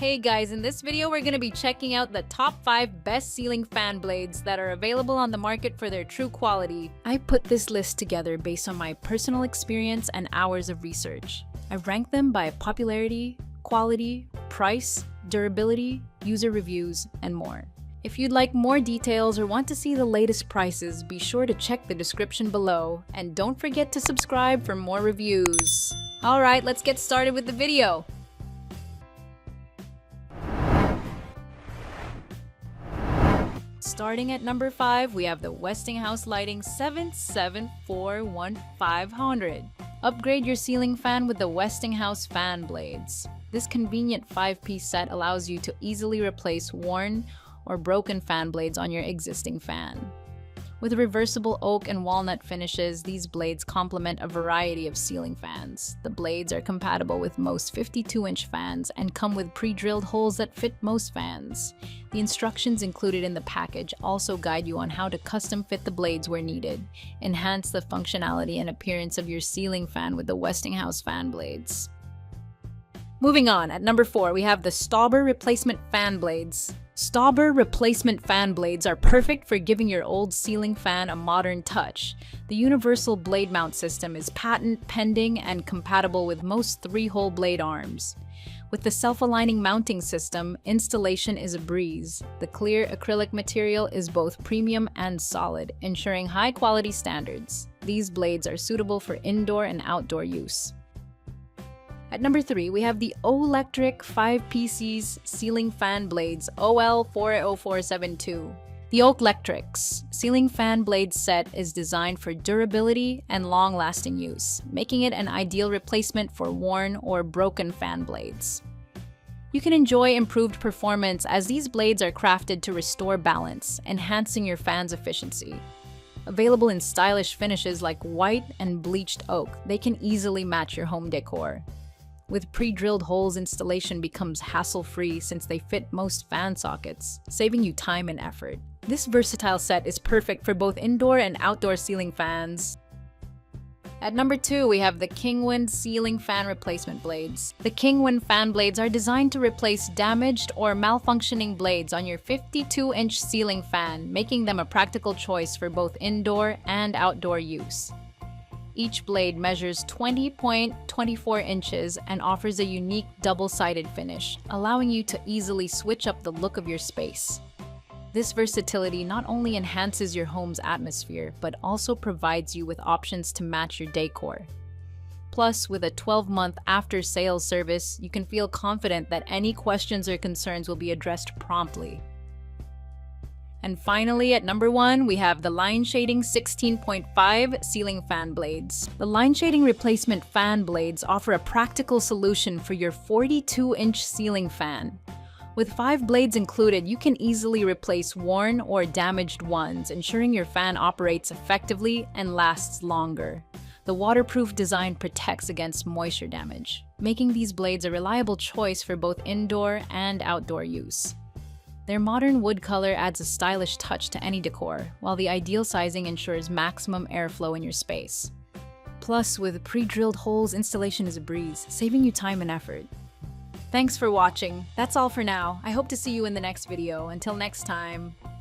Hey guys, in this video we're going to be checking out the top 5 best ceiling fan blades that are available on the market for their true quality. I put this list together based on my personal experience and hours of research. I've ranked them by popularity, quality, price, durability, user reviews, and more. If you'd like more details or want to see the latest prices, be sure to check the description below, and don't forget to subscribe for more reviews. Alright, let's get started with the video. Starting at number 5, we have the Westinghouse Lighting 7741500. Upgrade your ceiling fan with the Westinghouse fan blades. This convenient 5-piece set allows you to easily replace worn or broken fan blades on your existing fan. With reversible oak and walnut finishes, these blades complement a variety of ceiling fans. The blades are compatible with most 52-inch fans and come with pre-drilled holes that fit most fans. The instructions included in the package also guide you on how to custom fit the blades where needed. Enhance the functionality and appearance of your ceiling fan with the Westinghouse fan blades. Moving on, at number 4, we have the STAUBER replacement fan blades. STAUBER replacement fan blades are perfect for giving your old ceiling fan a modern touch. The universal blade mount system is patent pending and compatible with most 3-hole blade arms. With the self-aligning mounting system, installation is a breeze. The clear acrylic material is both premium and solid, ensuring high-quality standards. These blades are suitable for indoor and outdoor use. At number 3, we have the OHLECTRIC 5PC's ceiling fan blades OL40472. The OHLECTRIC's ceiling fan blade set is designed for durability and long-lasting use, making it an ideal replacement for worn or broken fan blades. You can enjoy improved performance as these blades are crafted to restore balance, enhancing your fan's efficiency. Available in stylish finishes like white and bleached oak, they can easily match your home decor. With pre-drilled holes, installation becomes hassle-free since they fit most fan sockets, saving you time and effort. This versatile set is perfect for both indoor and outdoor ceiling fans. At number 2, we have the KINGWAND ceiling fan replacement blades. The KINGWAND fan blades are designed to replace damaged or malfunctioning blades on your 52-inch ceiling fan, making them a practical choice for both indoor and outdoor use. Each blade measures 20.24 inches and offers a unique double-sided finish, allowing you to easily switch up the look of your space. This versatility not only enhances your home's atmosphere, but also provides you with options to match your decor. Plus, with a 12-month after-sales service, you can feel confident that any questions or concerns will be addressed promptly. And finally, at number 1, we have the Lineshading 16.5 ceiling fan blades. The Lineshading replacement fan blades offer a practical solution for your 42-inch ceiling fan. With 5 blades included, you can easily replace worn or damaged ones, ensuring your fan operates effectively and lasts longer. The waterproof design protects against moisture damage, making these blades a reliable choice for both indoor and outdoor use. Their modern wood color adds a stylish touch to any decor, while the ideal sizing ensures maximum airflow in your space. Plus, with pre-drilled holes, installation is a breeze, saving you time and effort. Thanks for watching. That's all for now. I hope to see you in the next video. Until next time.